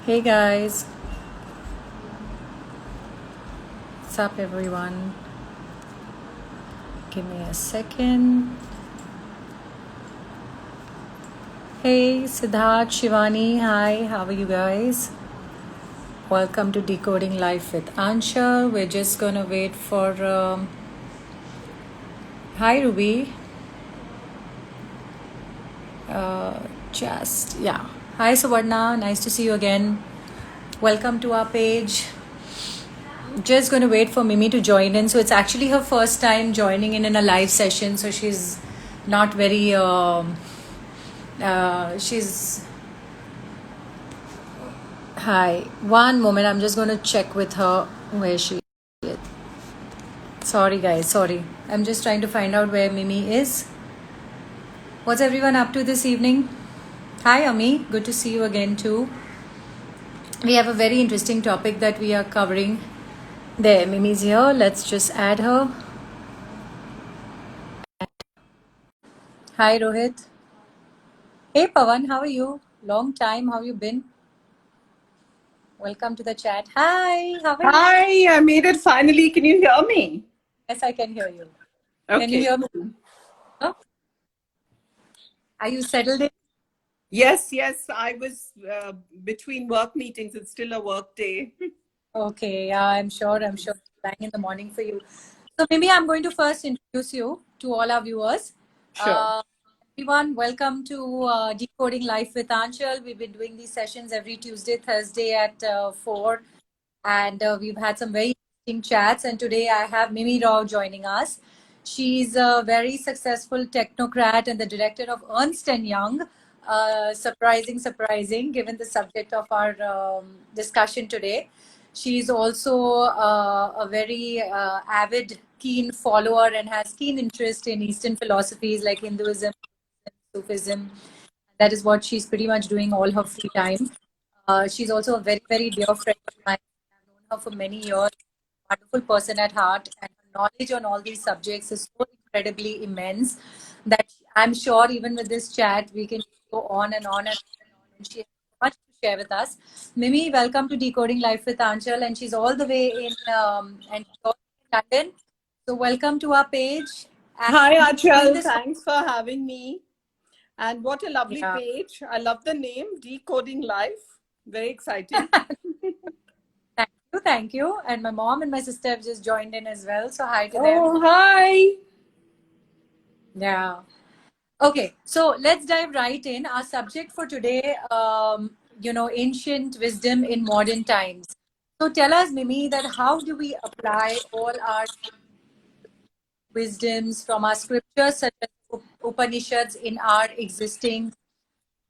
Hey guys, what's up everyone? Give me a second. Hey Siddharth, Shivani, hi, how are you guys? Welcome to Decoding Life with Anshul. We're just gonna wait for. Hi Ruby. Yeah. Hi Suvarna, nice to see you again. Welcome to our page. Just going to wait for Mimi to join in. So it's actually her first time joining in a live session. So she's not very. She's Hi. One moment. I'm just going to check with her where she is. Sorry, guys. Sorry. I'm just trying to find out where Mimi is. What's everyone up to this evening? Hi, Ami. Good to see you again, too. We have a very interesting topic that we are covering. There, Mimi's here. Let's just add her. Hi, Rohit. Hey, Pawan. How are you? Long time. How you been? Welcome to the chat. Hi. How are you? Hi, I made it finally. Can you hear me? Yes, I can hear you. Can you Okay. hear me? Huh? Are you settled in? Yes, I was between work meetings. It's still a work day. Okay, yeah, I'm sure it's bang in the morning for you. So maybe I'm going to first introduce you to all our viewers. Sure. Uh, Everyone, welcome to Decoding Life with Anshul. We've been doing these sessions every Tuesday, Thursday at 4. And we've had some very interesting chats. And today I have Mimi Rao joining us. She's a very successful technocrat and the director of Ernst& Young. Surprising, given the subject of our discussion today. She's also a very avid, keen follower and has keen interest in Eastern philosophies like Hinduism, Sufism. That is what she's pretty much doing all her free time. She's also a very, very dear friend of mine. I've known her for many years. Wonderful person at heart, and her knowledge on all these subjects is so incredibly immense that I'm sure even with this chat we can go on and on and on and on. And she has so much to share with us. Mimi, welcome to Decoding Life with Anchal, and she's all the way in and she's also in London. So welcome to our page. And Hi, we've been doing Achal. this for Thanks for having me. And what a lovely yeah. page. I love the name, Decoding Life. Very exciting. Thank you. And my mom and my sister have just joined in as well. So hi to them. Oh, hi. Yeah. Okay, so let's dive right in. Our subject for today, ancient wisdom in modern times. So tell us, Mimi, that how do we apply all our wisdoms from our scriptures, such as Upanishads, in our existing?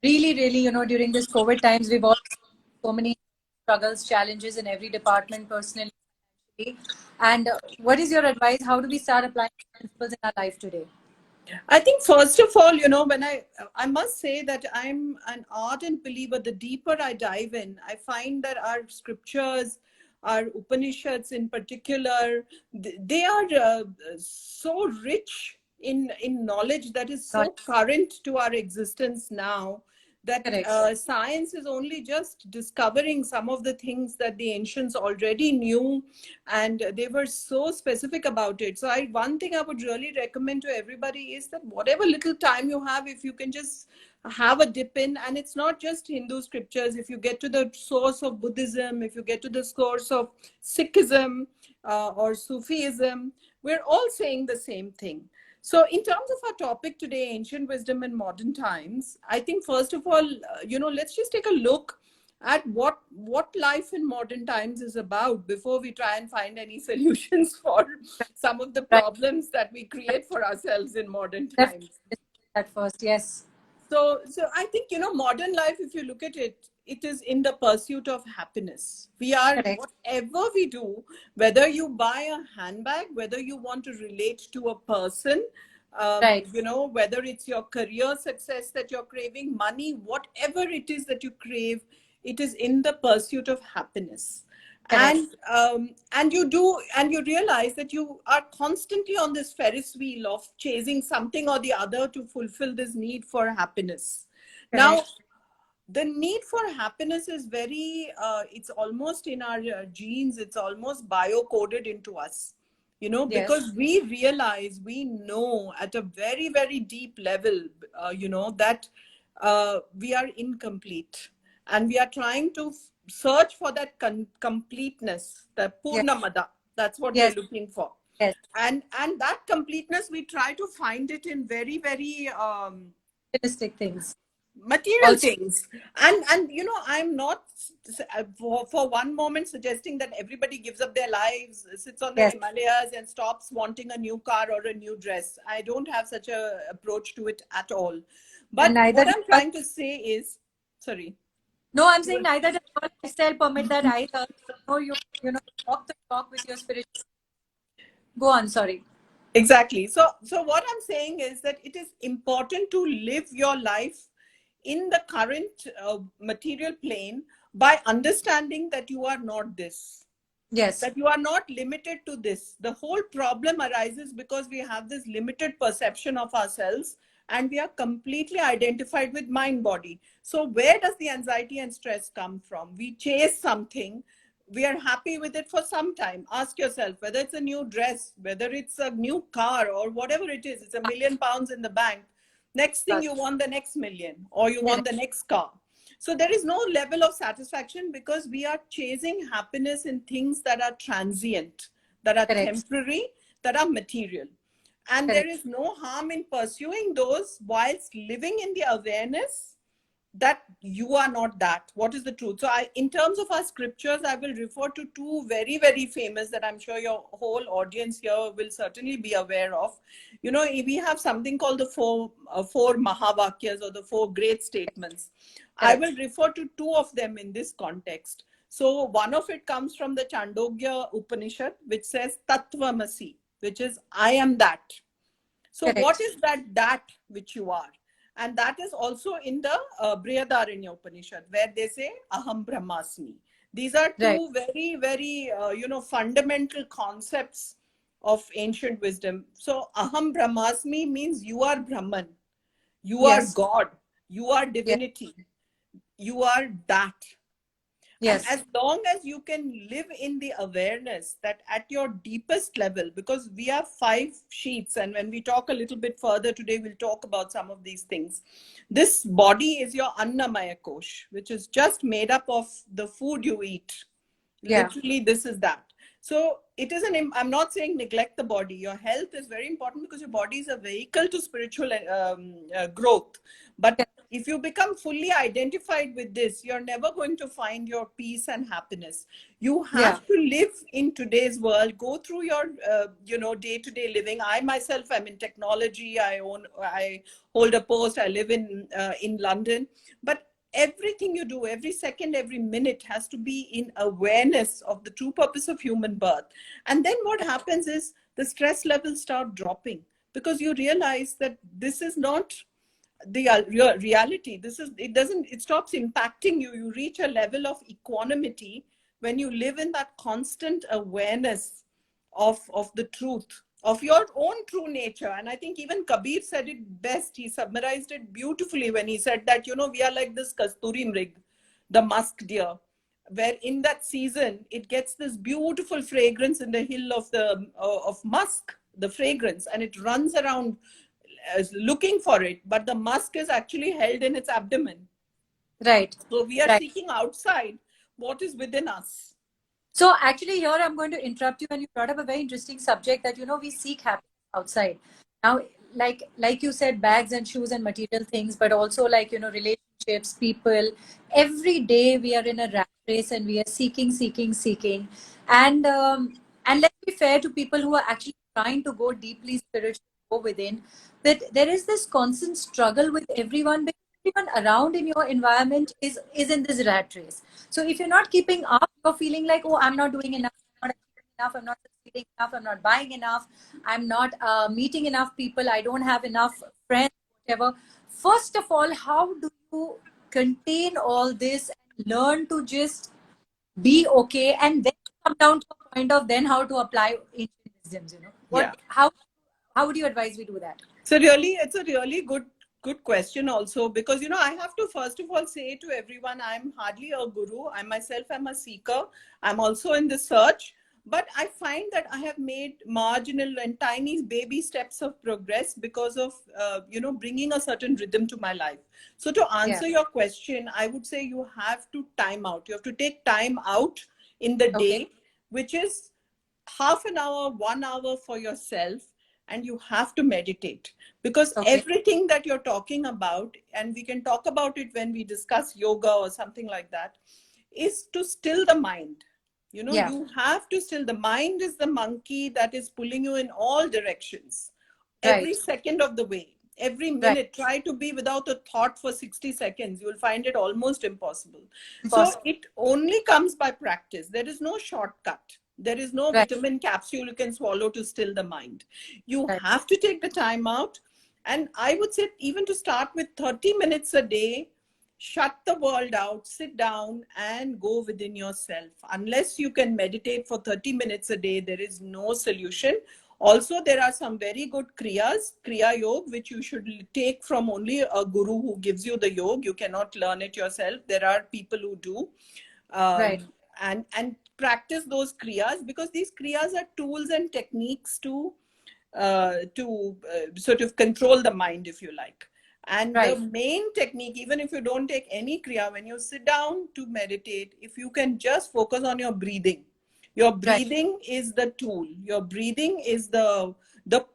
Really, during this COVID times, we've all seen so many struggles, challenges in every department, personally, financially. And what is your advice? How do we start applying principles in our life today? I think first of all, when I must say that I'm an ardent believer. The deeper I dive in, I find that our scriptures, our Upanishads in particular, they are so rich in knowledge that is Got so current to our existence now, that correct. science is only just discovering some of the things that the ancients already knew, and they were so specific about it. So one thing I would really recommend to everybody is that whatever little time you have, if you can just have a dip in, and it's not just Hindu scriptures. If you get to the source of Buddhism, if you get to the source of Sikhism or Sufism, we're all saying the same thing. So, in terms of our topic today, ancient wisdom in modern times, I think first of all, let's just take a look at what life in modern times is about before we try and find any solutions for some of the Right. problems that we create for ourselves in modern Definitely times. at first, yes. So I think, modern life, if you look at it, it is in the pursuit of happiness. We are, Correct. whatever we do, whether you buy a handbag, whether you want to relate to a person, Right. whether it's your career success that you're craving, money, whatever it is that you crave, it is in the pursuit of happiness. Correct. And you realize that you are constantly on this Ferris wheel of chasing something or the other to fulfill this need for happiness. Now, Correct. the need for happiness is very, it's almost in our genes, it's almost bio-coded into us, you know, Yes. because we realize, we know at a very, very deep level, you know, that we are incomplete, and we are trying to search for that completeness, the Yes. Purnamada. That's what Yes. we're looking for. Yes. And that completeness, we try to find it in very, very Realistic things. material Also, things. And you know, I'm not for one moment suggesting that everybody gives up their lives, sits on the yes. Himalayas and stops wanting a new car or a new dress. I don't have such a approach to it at all. And But neither what does I'm trying to say is, sorry. no, I'm saying neither does your lifestyle permit that either. No, you know, walk the talk with your spiritual. Go on, sorry. Exactly. So what I'm saying is that it is important to live your life in the current material plane by understanding that you are not this, Yes. that you are not limited to this. The whole problem arises because we have this limited perception of ourselves, and we are completely identified with mind body. So where does the anxiety and stress come from? We chase something, we are happy with it for some time. Ask yourself whether it's a new dress, whether it's a new car, or whatever it is. It's £1 million in the bank. Next thing, you want the next million, or you want Correct. the next car. So there is no level of satisfaction because we are chasing happiness in things that are transient, that are Correct. temporary, that are material. And there Correct. is no harm in pursuing those whilst living in the awareness that you are not that. What is the truth? So in terms of our scriptures, I will refer to two very, very famous that I'm sure your whole audience here will certainly be aware of. You know, we have something called the four Mahavakyas, or the four great statements. I Correct. will refer to two of them in this context. So one of it comes from the Chandogya Upanishad, which says Tattvamasi, which is I am that. So what Correct. is that which you are? And that is also in the Brihadaranya Upanishad, where they say Aham Brahmasmi. These are Right. two very, very, fundamental concepts of ancient wisdom. So Aham Brahmasmi means you are Brahman, you are Yes. God, you are Yes. divinity, you are that. And Yes. as long as you can live in the awareness that at your deepest level, because we have 5 sheets, and when we talk a little bit further today, we'll talk about some of these things. This body is your Annamaya Kosh, which is just made up of the food you eat. Yeah. Literally, this is that. So it is I'm not saying neglect the body. Your health is very important because your body is a vehicle to spiritual growth. But if you become fully identified with this, you're never going to find your peace and happiness. You Yeah. have to live in today's world, go through your, day-to-day living. I myself am in technology. I hold a post. I live in London. But everything you do, every second, every minute, has to be in awareness of the true purpose of human birth. And then what happens is the stress levels start dropping, because you realize that this is not the reality. It stops impacting you. You reach a level of equanimity when you live in that constant awareness of the truth, of your own true nature. And I think even Kabir said it best. He summarized it beautifully when he said that, we are like this Kasturi Mrig, the musk deer, where in that season it gets this beautiful fragrance in the hill of musk, the fragrance, and it runs around looking for it, but the musk is actually held in its abdomen. Right. So we are Right. seeking outside what is within us. So actually here I'm going to interrupt you when you brought up a very interesting subject that, we seek happiness outside. Now, like you said, bags and shoes and material things, but also like, relationships, people. Every day we are in a rat race and we are seeking. And let's be fair to people who are actually trying to go deeply spiritual, go within, that there is this constant struggle with everyone, because everyone around in your environment is in this rat race. So if you're not keeping up, you're feeling like, oh, I'm not doing enough, I'm not achieving enough, I'm not succeeding enough, I'm not buying enough, I'm not meeting enough people, I don't have enough friends, whatever. First of all, how do you contain all this and learn to just be okay, and then come down to a point of then how to apply ancient wisdoms? Yeah. How would you advise we do that? So really, it's a really good Good question also, because I have to first of all say to everyone, I'm hardly a guru. I myself am a seeker. I'm also in the search, but I find that I have made marginal and tiny baby steps of progress because of bringing a certain rhythm to my life. So to Yeah. answer your question, I would say you have to time out. You have to take time out in the Okay. day, which is half an hour, 1 hour for yourself, and you have to meditate, because Okay. everything that you're talking about, and we can talk about it when we discuss yoga or something like that, is to still the mind. Yeah. You have to still the mind. Is the monkey that is pulling you in all directions every Right. second of the way. Every Right. minute, try to be without a thought for 60 seconds. You will find it almost impossible. So Impossible. it only comes by practice. There is no shortcut. There is no Right. vitamin capsule you can swallow to still the mind. You Right. have to take the time out. And I would say, even to start with 30 minutes a day, shut the world out, sit down and go within yourself. Unless you can meditate for 30 minutes a day, there is no solution. Also, there are some very good kriyas, kriya yoga, which you should take from only a guru who gives you the yoga. You cannot learn it yourself. There are people who do. Right. And practice those kriyas, because these kriyas are tools and techniques to sort of control the mind, if you like. And the Right. main technique, even if you don't take any kriya, when you sit down to meditate, if you can just focus on your breathing. Your Right. breathing is the tool. Your breathing is the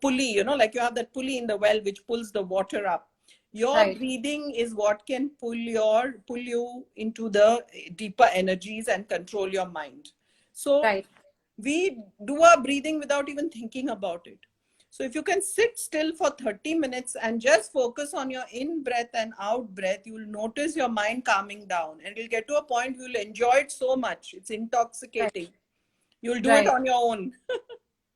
pulley, like you have that pulley in the well which pulls the water up. Your Right. breathing is what can pull you into the deeper energies and control your mind. So Right. we do our breathing without even thinking about it. So if you can sit still for 30 minutes and just focus on your in breath and out breath, you will notice your mind calming down, and you'll get to a point you'll enjoy it so much. It's Right. intoxicating. You'll do it Right. on your own.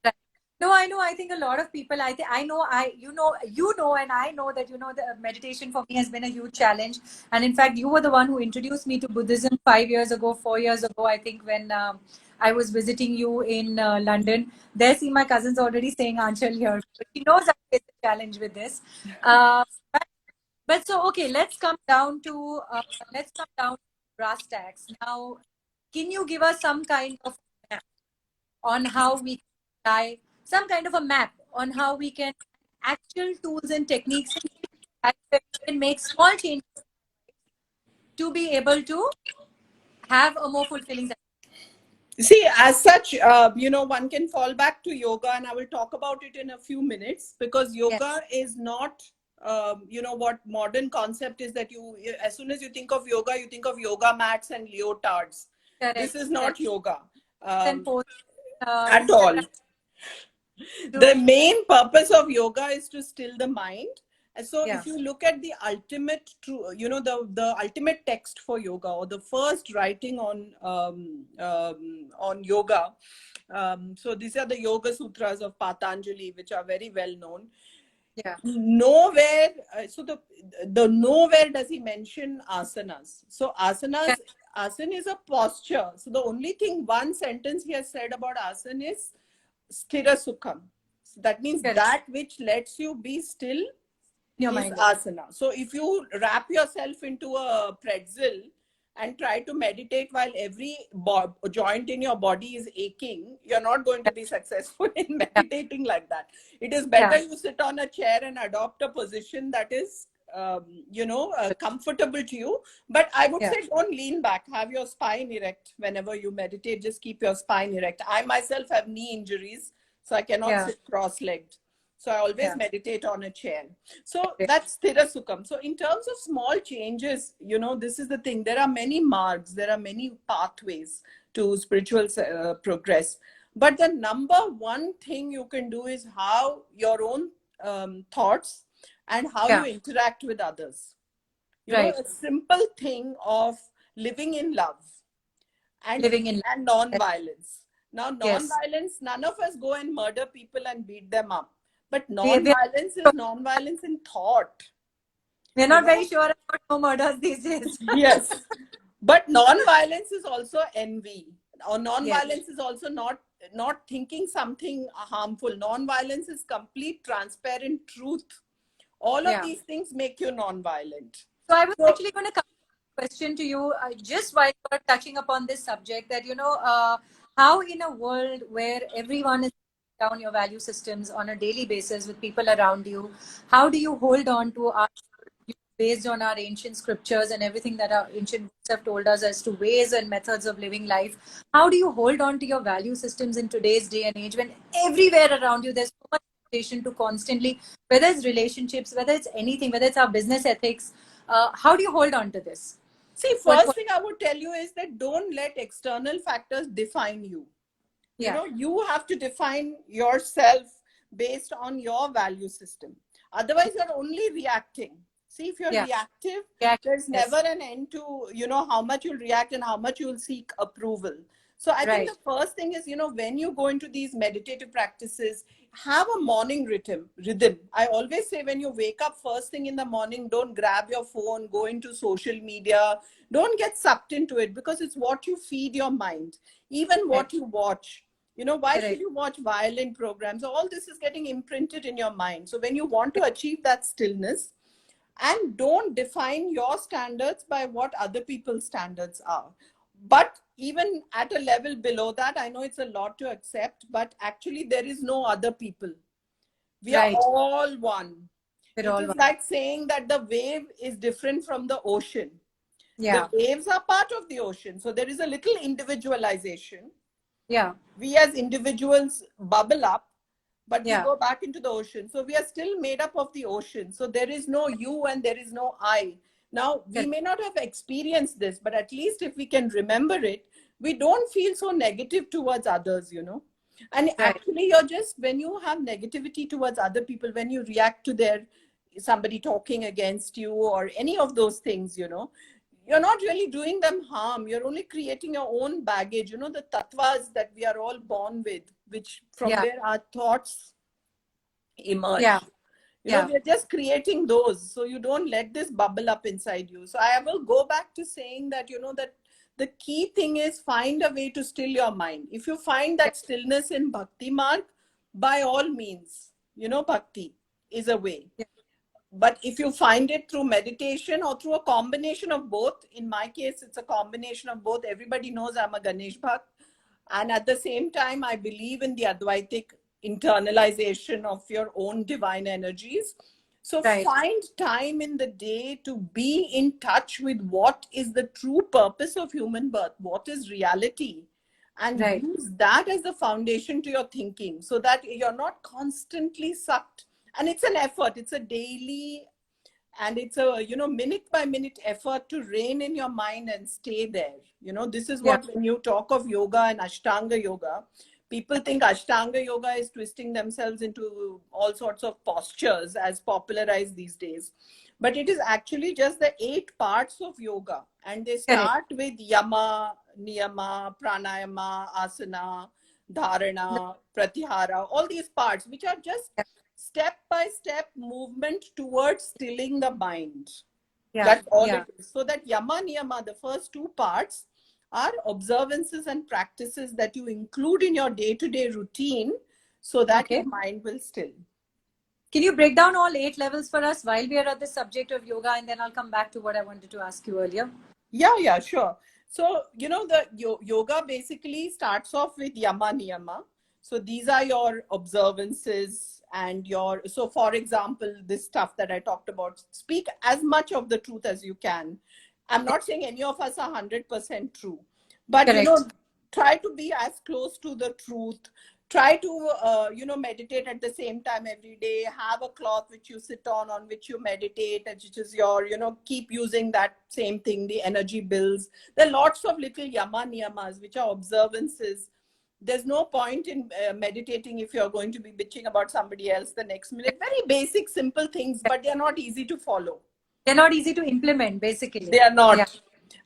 Right. No, I know. I think a lot of people. I know. And I know that the meditation for me has been a huge challenge. And in fact, you were the one who introduced me to Buddhism 5 years ago, 4 years ago. I think when I was visiting you in London. There, see, my cousin's already saying Anchal here. But she knows I face a challenge with this. Uh, but so okay, let's come down to brass tacks now. Can you give us some kind of on how we can try some kind of a map on how we can actual tools and techniques that we can make small changes to be able to have a more fulfilling life? See, as such, one can fall back to yoga, and I will talk about it in a few minutes, because yoga Yes, is not, what modern concept is that as soon as you think of yoga, you think of yoga mats and leotards. This correct, is not correct. yoga And post at all. Instagram The to main purpose of yoga is to still the mind. And so yeah, if you look at the ultimate true, the ultimate text for yoga, or the first writing on yoga, so these are the Yoga Sutras of Patanjali, which are very well known. yeah, Nowhere, so the nowhere does he mention asanas. So yeah, asana is a posture. So the only thing, one sentence he has said about asana is sthira sukham. So that means correct. that which lets you be still In your is mind. asana. So if you wrap yourself into a pretzel and try to meditate while every joint in your body is aching, you're not going to be successful in Yeah, meditating like that. It is yeah, better you sit on a chair and adopt a position that is comfortable to you. But I would yeah, say, don't lean back. Have your spine erect whenever you meditate. Just keep your spine erect. I myself have knee injuries, so I cannot yeah, sit cross-legged. So I always yeah. meditate on a chair. So Great. that's Sthira Sukham. So in terms of small changes, this is the thing. There are many marks, there are many pathways to spiritual progress. But the number one thing you can do is how your own thoughts and how you Yeah, interact with others. right. A simple thing of living in love and Living in and life. non-violence. Now, Yes. non-violence, none of us go and murder people and beat them up. But We non-violence is non-violence in thought. we're You not know, very sure about no murders these days. yes. But non-violence is also envy. Or Yes. non-violence is also not thinking something harmful. Non-violence is complete transparent truth All of Yeah. these things make you non-violent. So I was So actually going to come with a question to you just while you're touching upon this subject that, how in a world where everyone is down your value systems on a daily basis with people around you, how do you hold on to our based on our ancient scriptures and everything that our ancient books have told us as to ways and methods of living life? How do you hold on to your value systems in today's day and age when everywhere around you there's so much temptation to constantly, whether it's relationships, whether it's anything, whether it's our business ethics, how do you hold on to this? see, What, first thing I would tell you is that don't let external factors define you. You yeah, know, you have to define yourself based on your value system. Otherwise, you're only reacting. See, if you're yeah, reactive, yeah, there's never yes, an end to, how much you'll react and how much you'll seek approval. So I think the right, first thing is, when you go into these meditative practices, have a morning rhythm. I always say when you wake up first thing in the morning, don't grab your phone, go into social media, don't get sucked into it, because it's what you feed your mind. Even right, what you watch, why should right, you watch violent programs? All this is getting imprinted in your mind. So when you want to achieve that stillness, and don't define your standards by what other people's standards are. But even at a level below that, I know it's a lot to accept, but actually there is no other people. We are right. all one. We're It all is one. like saying that the wave is different from the ocean. The Yeah, waves are part of the ocean. So there is a little individualization. yeah, We as individuals bubble up, but we yeah, go back into the ocean. So we are still made up of the ocean. So there is no you and there is no I. Now, we correct, may not have experienced this, but at least if we can remember it, we don't feel so negative towards others. And right, actually, you're just, when you have negativity towards other people, when you react to somebody talking against you or any of those things, you're not really doing them harm. You're only creating your own baggage, the tattvas that we are all born with, which from yeah, where our thoughts yeah, emerge. yeah, We're just creating those. So you don't let this bubble up inside you. So I will go back to saying that, that the key thing is find a way to still your mind. If you find yeah, that stillness in Bhakti Marg, by all means, Bhakti is a way. yeah, But if you find it through meditation or through a combination of both, in my case, it's a combination of both. Everybody knows I'm a Ganesh Bhakt. And at the same time, I believe in the Advaitic internalization of your own divine energies. So right, find time in the day to be in touch with what is the true purpose of human birth, what is reality, and right, use that as the foundation to your thinking so that you're not constantly sucked. And it's an effort, it's a daily, and it's a minute by minute effort to rein in your mind and stay there. This is yeah, what, when you talk of yoga and Ashtanga yoga, people think Ashtanga yoga is twisting themselves into all sorts of postures as popularized these days, but it is actually just the 8 parts of yoga, and they correct, start with yama, niyama, pranayama, asana, dharana, pratyahara, all these parts which are just yeah, step by step movement towards stilling the mind. yeah, That's all yeah, it is. So that yama niyama, the first 2 parts, are observances and practices that you include in your day-to-day routine so that your okay. mind will still. Can you break down all 8 levels for us while we are at the subject of yoga, and then I'll come back to what I wanted to ask you earlier? Yeah, sure. So, the yoga basically starts off with yama niyama. So these are your observances and so for example, this stuff that I talked about, speak as much of the truth as you can. I'm not saying any of us are 100% true, but, Correct. try to be as close to the truth. Try to meditate at the same time every day. Have a cloth which you sit on which you meditate, and which is your, keep using that same thing, the energy bills. There are lots of little yama niyamas which are observances. There's no point in meditating if you're going to be bitching about somebody else the next minute. Very basic simple things, but they're not easy to follow. They're not easy to implement, They basically. are Yeah, not. yeah,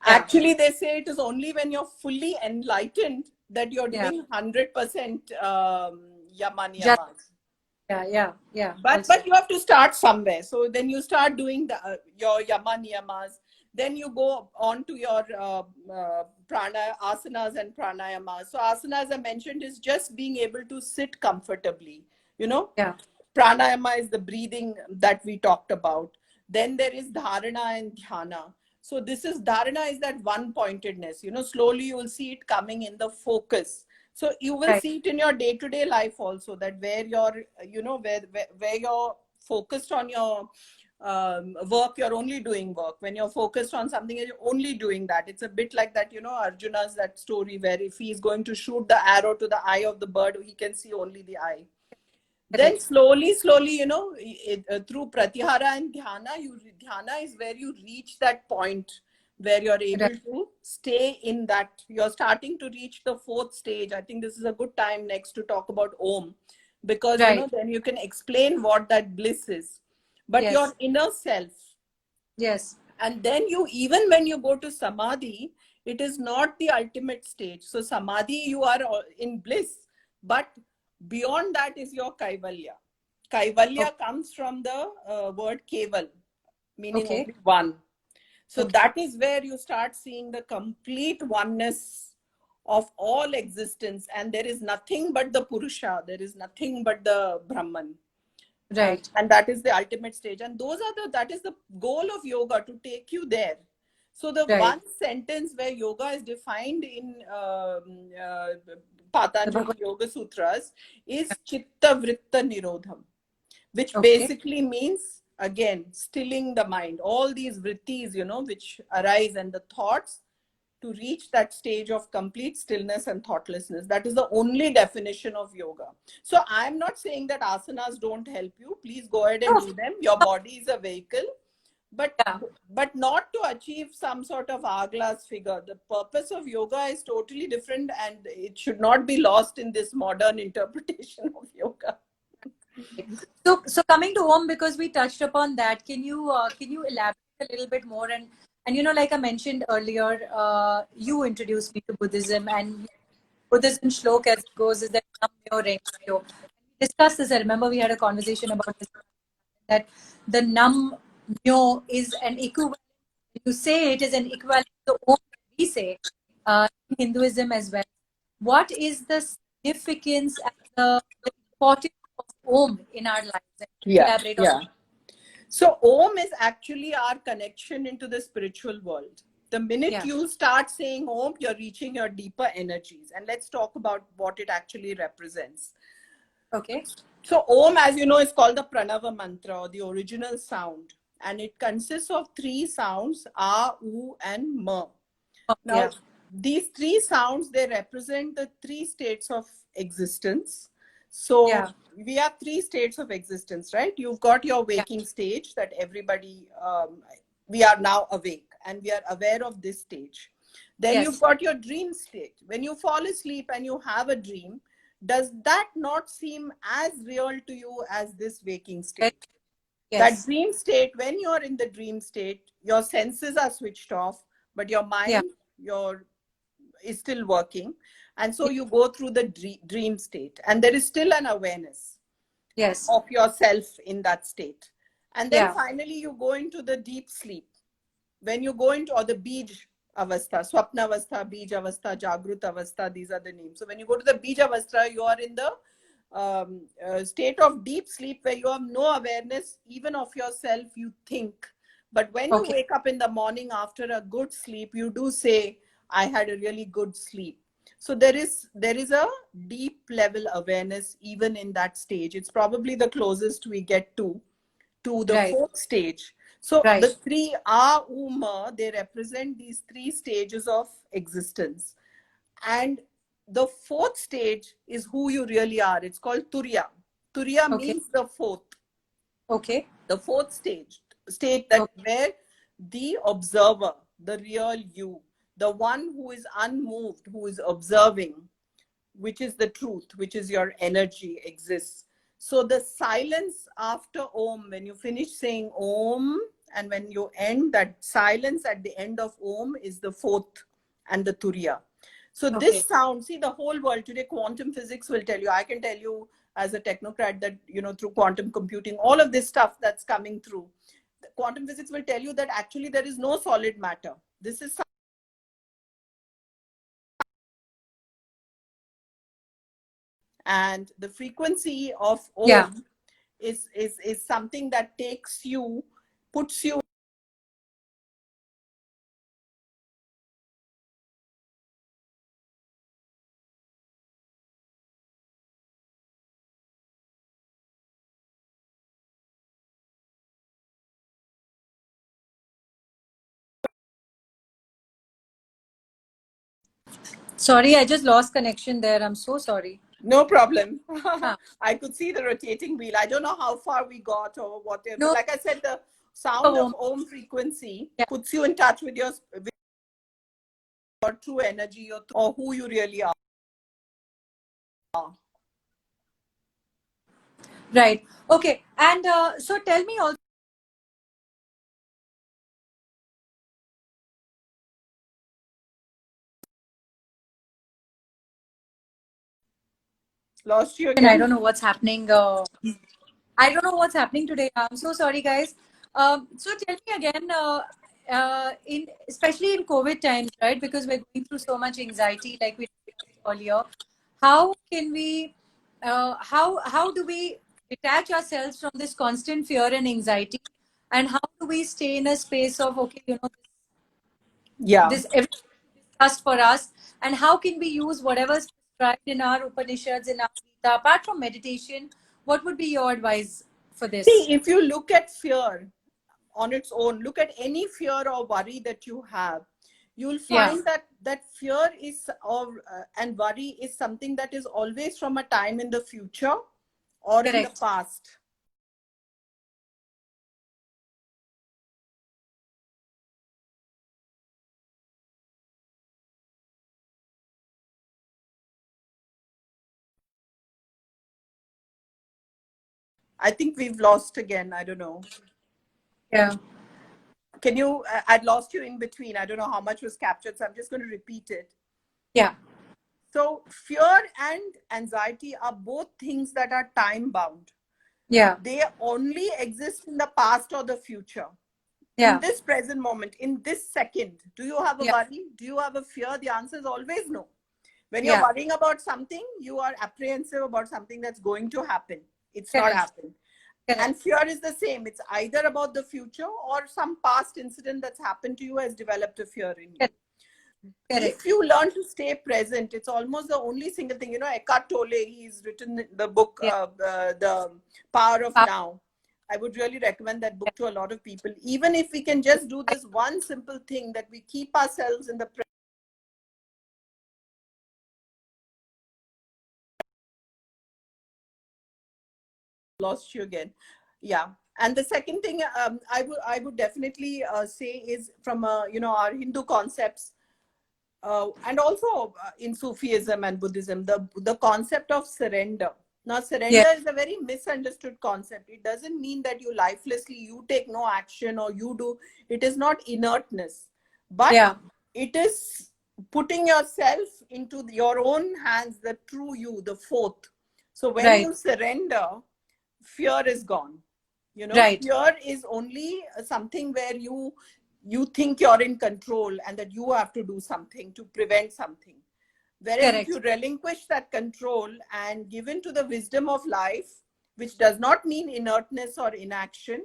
Actually, they say it is only when you're fully enlightened that you're yeah. doing 100% yama Just, niyamas. yeah, yeah, yeah. But Also, you have to start somewhere. So then you start doing your yama niyamas. Then you go on to your prana asanas and pranayamas. So asanas, I mentioned, is just being able to sit comfortably. You know, yeah, Pranayama is the breathing that we talked about. Then there is dharana and dhyana. So this is dharana is that one pointedness. Slowly you will see it coming in the focus. So you will Right. see it in your day-to-day life also, that where you're, where you're focused on your work, you're only doing work. When you're focused on something, you're only doing that. It's a bit like that, Arjuna's that story where if he's going to shoot the arrow to the eye of the bird, he can see only the eye. Then Correct. slowly, through pratyahara and dhyana, dhyana is where you reach that point where you're able Right. to stay in that. You're starting to reach the fourth stage. I think this is a good time next to talk about Om, because Right. then you can explain what that bliss is. But your Yes. inner self, Yes. and then even when you go to samadhi, it is not the ultimate stage. So samadhi, you are in bliss, but beyond that is your kaivalya. Kaivalya comes from the word keval, meaning Okay. only one. So Okay. that is where you start seeing the complete oneness of all existence, and there is nothing but the purusha, there is nothing but the brahman. Right. And that is the ultimate stage, and that is the goal of yoga, to take you there. So the Right. one sentence where yoga is defined in The Patanjali Bhagavad. Yoga Sutras is chitta vritta nirodham, which Okay. basically means, again, stilling the mind, all these vrittis, which arise, and the thoughts, to reach that stage of complete stillness and thoughtlessness. That is the only definition of yoga. So I'm not saying that asanas don't help you. Please go ahead and No. do them. Your body is a vehicle, but Yeah. but not to achieve some sort of hourglass figure. The purpose of yoga is totally different, and it should not be lost in this modern interpretation of yoga. So coming to Om, because we touched upon that, can you elaborate a little bit more? And like I mentioned earlier, you introduced me to Buddhism, and Buddhism shlok as it goes is that Nam Myo Renge Kyo. We discussed this. I remember we had a conversation about this, that the Nam Myo is an equivalent. You say it is an equivalent to Om that we say in Hinduism as well. What is the significance and the importance of Om in our lives? And Yeah, elaborate on yeah. So Om is actually our connection into the spiritual world. The minute yeah. you start saying Om, you're reaching your deeper energies. And let's talk about what it actually represents. Okay. So Om, as you know, is called the Pranava mantra, or the original sound. And it consists of three sounds, A, U, and Ma. Now, Yeah. these three sounds, they represent the three states of existence. So Yeah. we have three states of existence, right? You've got your Yeah. waking stage that everybody, we are now awake and we are aware of this stage. Then you've Yes. got your dream state. When you fall asleep and you have a dream, does that not seem as real to you as this waking state? That Yes. dream state, when you're in the dream state, your senses are switched off, but your Yeah. mind, your is still working, and so you go through the dream state, and there is still an awareness Yes. of yourself in that state. And then Yeah. finally you go into the deep sleep. When you go into, or the bij avastha, swapna avastha, bij avastha, jagrut avastha, these are the names. So when you go to the bij avastha, you are in the state of deep sleep where you have no awareness even of yourself. You think, but when you Okay. wake up in the morning after a good sleep, you do say, I had a really good sleep. So there is a deep level awareness even in that stage. It's probably the closest we get to the Right. fourth stage. So the Right. three A, U, Ma, they represent these three stages of existence. And the fourth stage is who you really are. It's called Turiya. Turiya Okay. means the fourth. Okay. The fourth state that Okay. where the observer, the real you, the one who is unmoved, who is observing, which is the truth, which is your energy, exists. So the silence after Om, when you finish saying Om, and when you end, that silence at the end of Om is the fourth and the Turiya. So this Okay. sound, see, the whole world today, quantum physics will tell you, I can tell you as a technocrat that, through quantum computing, all of this stuff that's coming through, quantum physics will tell you that actually there is no solid matter. This is, and the frequency of Yeah. Om is something that takes you, puts you. Sorry, I just lost connection there. I'm so sorry. No problem. Huh. I could see the rotating wheel. I don't know how far we got or whatever. No, Like I said, the sound of home. Om frequency Yeah. puts you in touch with your true energy, or who you really are. Right. Okay. And so tell me also. Lost you And I again? don't know what's happening. I don't know what's happening today. I'm so sorry, guys. So tell me again, in especially in COVID times, right? Because we're going through so much anxiety, like we discussed earlier. How can we? How do we detach ourselves from this constant fear and anxiety? And how do we stay in a space of okay, Yeah. this everything discussed for us, and how can we use whatever's prescribed in our Upanishads, in our Gita, apart from meditation? What would be your advice for See, this? if you look at fear on its own, look at any fear or worry that you have, you'll Yeah, find that fear is or and worry is something that is always from a time in the future or in the correct. past. I think we've lost again. I don't know. Yeah, Can you? I'd lost you in between. I don't know how much was captured, so I'm just going to repeat it. yeah, So, fear and anxiety are both things that are time bound. yeah, They only exist in the past or the future. In yeah, this present moment, in this second, do you have a yeah, worry? Do you have a fear? The answer is always no. When you're yeah, worrying about something, you are apprehensive about something that's going to happen. It's not correct, happened. correct, And fear is the same. It's either about the future or some past incident that's happened to you has developed a fear in you. correct, If correct. you learn to stay present, it's almost the only single thing. Eckhart Tolle, he's written the book, Yeah, The Power of uh, Now. I would really recommend that book to a lot of people. Even if we can just do this one simple thing, that we keep ourselves in the present. Lost you again. Yeah. And the second thing, I would definitely say is from our Hindu concepts, and also in Sufism and Buddhism, the concept of surrender. Now, yeah, surrender is a very misunderstood concept. It doesn't mean that you lifelessly, you take no action or you do. It is not inertness, but yeah, it is putting yourself into your own hands, the true you, the fourth. So when right, you surrender, fear is gone. right, Fear is only something where you think you're in control and that you have to do something to prevent something. Whereas if you correct. relinquish that control and give in to the wisdom of life, which does not mean inertness or inaction,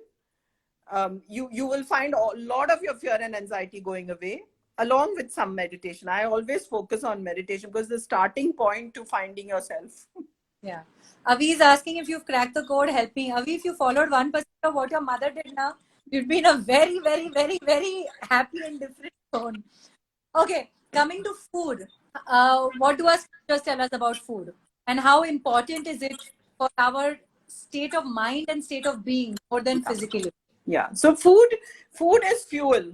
you will find a lot of your fear and anxiety going away, along with some meditation. I always focus on meditation because the starting point to finding yourself. Yeah. Avi is asking if you've cracked the code. Help me. Avi, if you followed 1% of what your mother did now, you'd be in a very, very, very, very happy and different zone. Okay, coming to food. What do our scriptures tell us about food? And how important is it for our state of mind and state of being more than physically? Yeah. So food is fuel.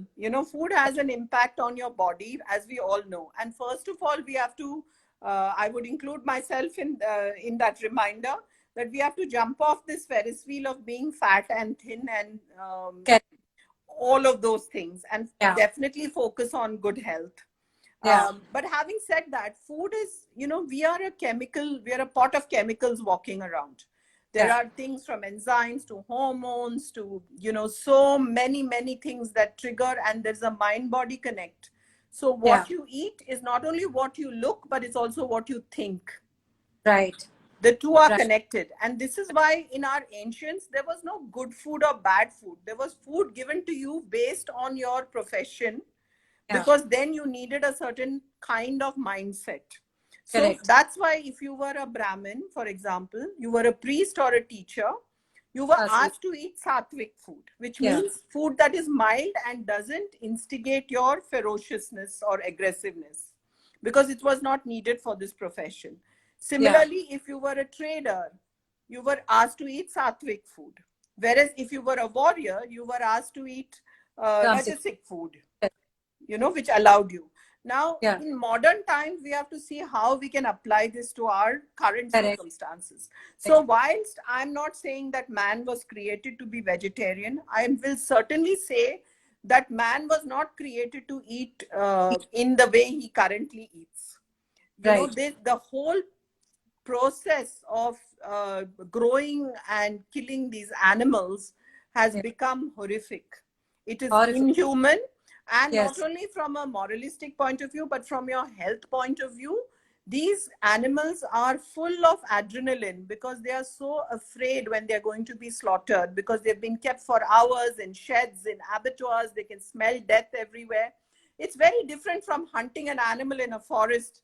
Food has an impact on your body, as we all know. And first of all, we have to. I would include myself in that reminder that we have to jump off this Ferris wheel of being fat and thin and Correct. all of those things, and Yeah. definitely focus on good health. Yeah. But having said that, food is, we are a pot of chemicals walking around. There Yeah. are things from enzymes to hormones to, so many, many things that trigger, and there's a mind body connect. So Yeah. what you eat is not only what you look, but it's also what you think. Right. The two are Right. connected. And this is why in our ancients, there was no good food or bad food. There was food given to you based on your profession, Yeah. because then you needed a certain kind of mindset. So Correct. that's why if you were a Brahmin, for example, you were a priest or a teacher, you were Absolutely. asked to eat sattvic food, which Yeah. means food that is mild and doesn't instigate your ferociousness or aggressiveness, because it was not needed for this profession. Similarly, if you were a trader, you were asked to eat sattvic food. Whereas if you were a warrior, you were asked to eat Tamasic. rajasic food, Yes. which allowed you. Now, Yeah. in modern times, we have to see how we can apply this to our current Correct. circumstances. So, whilst I'm not saying that man was created to be vegetarian, I will certainly say that man was not created to eat in the way he currently eats. Right. The whole process of growing and killing these animals has Yeah. become horrific. It is Horrific. inhuman, and Yes. not only from a moralistic point of view, but from your health point of view. These animals are full of adrenaline because they are so afraid when they're going to be slaughtered, because they've been kept for hours in sheds, in abattoirs. They can smell death everywhere. It's very different from hunting an animal in a forest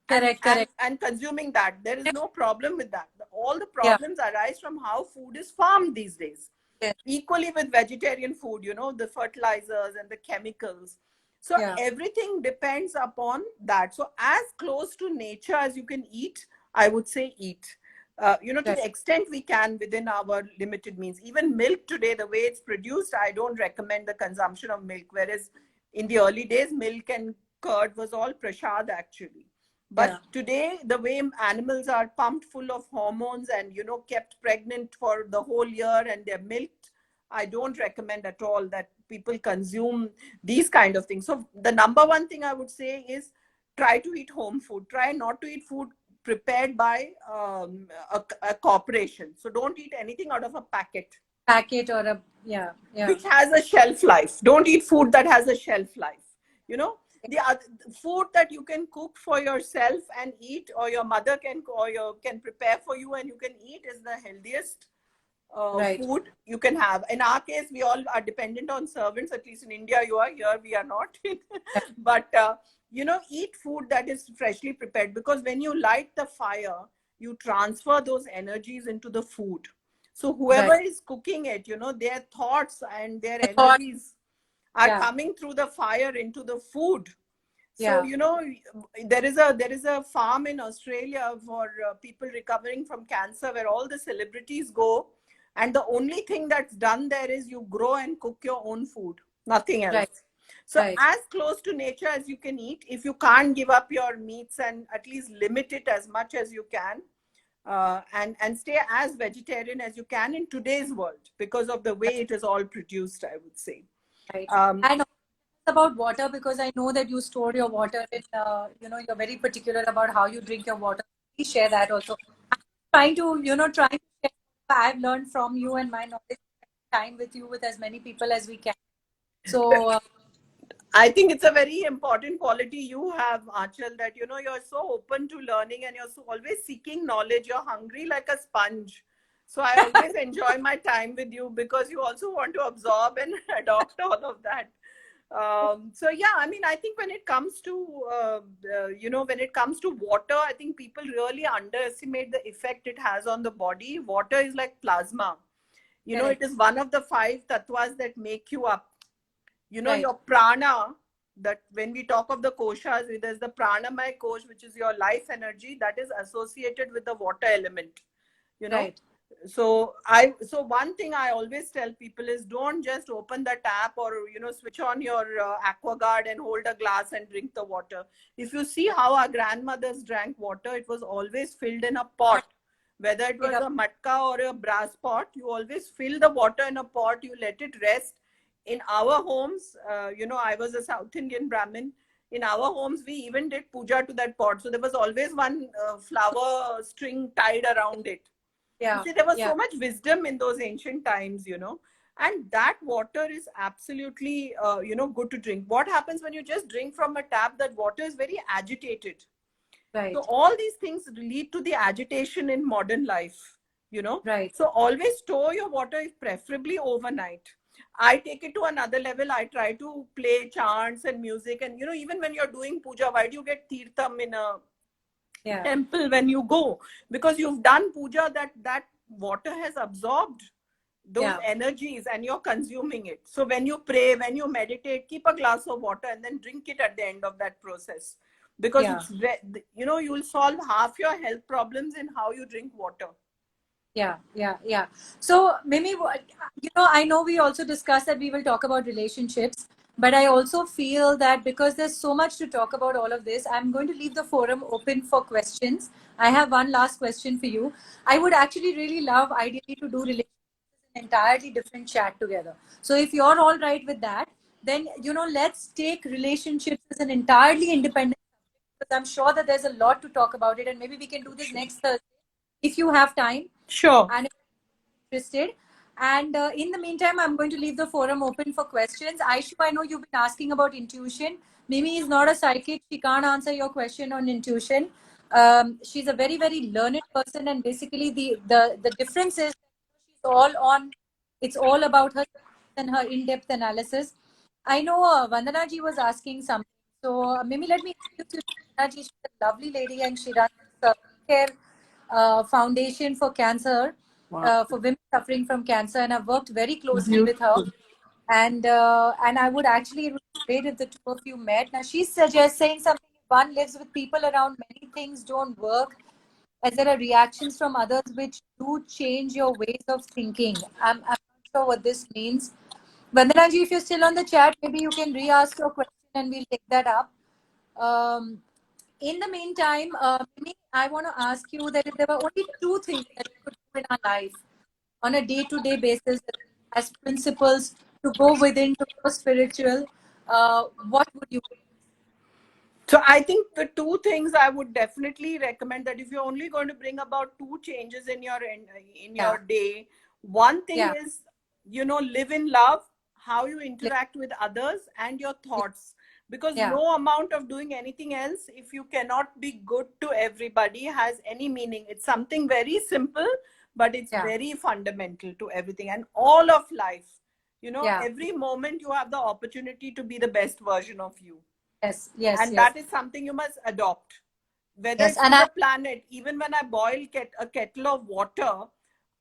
Correct. and consuming that. There is no problem with that. All the Yeah. problems arise from how food is farmed these days. Yes. Equally with vegetarian food, the fertilizers and the chemicals. So Yeah. everything depends upon that. So as close to nature as you can eat, I would say eat. To Right. the extent we can within our limited means. Even milk today, the way it's produced, I don't recommend the consumption of milk. Whereas in the early days, milk and curd was all prasad actually. But Yeah. today, the way animals are pumped full of hormones and, kept pregnant for the whole year and they're milked, I don't recommend at all that people consume these kind of things. So the number one thing I would say is try to eat home food. Try not to eat food prepared by a corporation. So don't eat anything out of a packet. Packet or a yeah. Which has a shelf life. Don't eat food that has a shelf life. The other food that you can cook for yourself and eat, or your mother can prepare for you and you can eat, is the healthiest Right. food you can have. In our case, we all are dependent on servants. At least in India, you are. Here, we are not. But eat food that is freshly prepared, because when you light the fire, you transfer those energies into the food. So whoever Right. is cooking it, their thoughts and their The thought. energies are Yeah. coming through the fire into the food. So Yeah. there is a farm in Australia for people recovering from cancer, where all the celebrities go, and the only thing that's done there is you grow and cook your own food, nothing else. Right. So Right. as close to nature as you can eat. If you can't give up your meats, and at least limit it as much as you can, and stay as vegetarian as you can in today's world, because of the way it is all produced, I would say. Right. And about water, because I know that you store your water in, you're very particular about how you drink your water. Please share that also. I'm trying to share what I've learned from you and my knowledge, time with you, with as many people as we can. So, I think it's a very important quality you have, Achal, that you're so open to learning and you're so always seeking knowledge. You're hungry like a sponge. So I always enjoy my time with you, because you also want to absorb and adopt all of that. So yeah, I mean, I think when it comes to water, I think people really underestimate the effect it has on the body. Water is like plasma. correct. It is one of the 5 tattvas that make you up. Right. Your prana, that when we talk of the koshas, there's the pranamaya kosh, which is your life energy, that is associated with the water element. Right. So one thing I always tell people is, don't just open the tap or switch on your AquaGuard and hold a glass and drink the water. If you see how our grandmothers drank water, it was always filled in a pot. Whether it was a matka or a brass pot, you always fill the water in a pot, you let it rest. In our homes, I was a South Indian Brahmin. In our homes, we even did puja to that pot. So there was always one flower string tied around it. Yeah. See, there was so much wisdom in those ancient times, and that water is absolutely, good to drink. What happens when you just drink from a tap? That water is very agitated. Right. So all these things lead to the agitation in modern life, you know. Right. So always store your water, if preferably overnight. I take it to another level. I try to play chants and music. And, you know, even when you're doing puja, why do you get tirtham in a Yeah. temple when you go? Because you've done puja, that water has absorbed those Yeah. energies and you're consuming it. So when you pray, when you meditate, keep a glass of water and then drink it at the end of that process. Because Yeah. it's, you know, you'll solve half your health problems in how you drink water. Yeah, yeah, yeah. So, Mimi, you know, I know we also discussed that we will talk about relationships, but I also feel that because there's so much to talk about all of this, I'm going to leave the forum open for questions. I have one last question for you. I would actually really love, ideally, to do relationships an entirely different chat together. So, if you're all right with that, then, you know, let's take relationships as an entirely independent subject, because I'm sure that there's a lot to talk about it, and maybe we can do this next Thursday if you have time Sure. and if you're interested. And in the meantime, I'm going to leave the forum open for questions. Aishu, I know you've been asking about intuition. Mimi is not a psychic. She can't answer your question on intuition. She's a very, very learned person. And basically, the difference is she's all on, it's all about her and her in-depth analysis. I know Vandana ji was asking something. So, Mimi, let me introduce you to Vandana ji. She's a lovely lady and she runs care foundation for cancer, Wow. for women suffering from cancer, and I've worked very closely with her. Beautiful. And I would actually, it would be great if the two of you met. Now she's saying something. If one lives with people around, many things don't work, as there are reactions from others which do change your ways of thinking. I'm not sure what this means. Vandana ji, if you're still on the chat, maybe you can re-ask your question and we'll take that up. Um, in the meantime, Mimi, I want to ask you that if there were only two things that we could do in our life on a day-to-day basis as principles to go within to go spiritual, what would you do? So I think the two things I would definitely recommend, that if you're only going to bring about two changes in your day, one thing Yeah. is, you know, live in love, how you interact with others and your thoughts. Because Yeah. no amount of doing anything else, if you cannot be good to everybody, has any meaning. It's something very simple, but it's Yeah. very fundamental to everything and all of life. You know, Yeah. every moment you have the opportunity to be the best version of you. Yes. Yes. And Yes. that is something you must adopt, whether Yes. it's And to I, the planet. Even when I boil a kettle of water,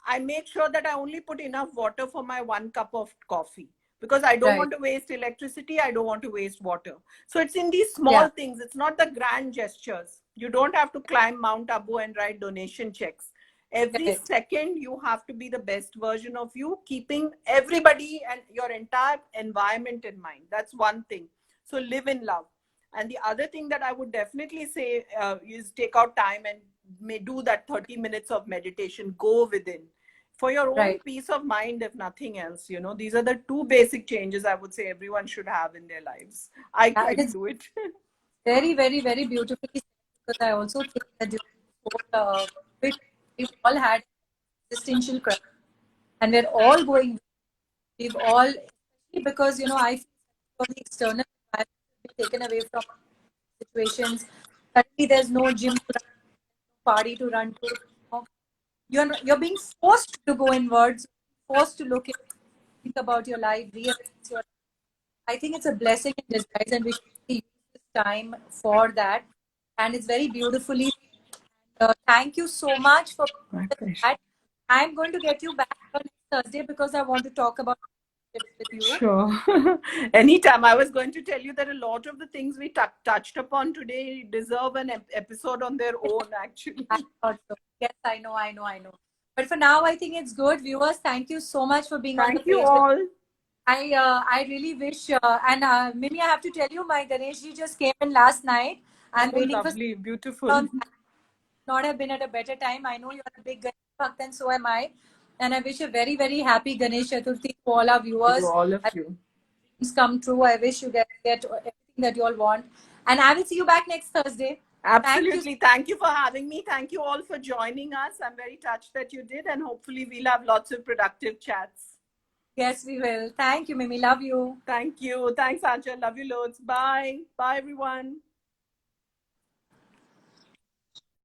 I make sure that I only put enough water for my 1 cup of coffee, because I don't right. want to waste electricity, I don't want to waste water. So it's in these Yeah. small things, it's not the grand gestures. You don't have to climb Mount Abu and write donation checks. Every Correct. second you have to be the best version of you, keeping everybody and your entire environment in mind. That's one thing. So live in love. And the other thing that I would definitely say is take out time and may do that 30 minutes of meditation. Go within for your own Right. peace of mind, if nothing else. You know, these are the two basic changes I would say everyone should have in their lives. I Yeah, try it to is do it. very, very, very beautifully said, because I also think that during this whole bit, we've all had existential crisis, and we're all going. We've all, especially because, you know, I feel from the external environment has been taken away from situations. Suddenly, there's no gym to run, no party to run to. You're being forced to go inwards, forced to look in, think about your life, reassess your. I think it's a blessing in disguise, and we should really use this time for that. And it's very beautifully. Thank you so much for My pleasure. that. I'm going to get you back on next Thursday because I want to talk about tips with you. Sure. Anytime. I was going to tell you that a lot of the things we touched upon today deserve an episode on their own, actually. I thought so. Yes, I know, I know, I know. But for now, I think it's good. Viewers, thank you so much for being on the Thank you page with. all. I really wish, and Mimi, I have to tell you, my Ganesh ji just came in last night. I'm Oh, waiting for lovely. Beautiful. some. Not have been at a better time. I know you're a big Ganesh Bhakt, and so am I. And I wish a very, very happy Ganesh Chaturthi to all our To viewers. all of I you. dreams come true. I wish you get everything that you all want. And I will see you back next Thursday. Thank you. Absolutely. Thank you for having me. Thank you all for joining us. I'm very touched that you did, and hopefully, we'll have lots of productive chats. Yes, we will. Thank you, Mimi. Love you. Thank you. Thanks, Anchal. Love you loads. Bye. Bye, everyone.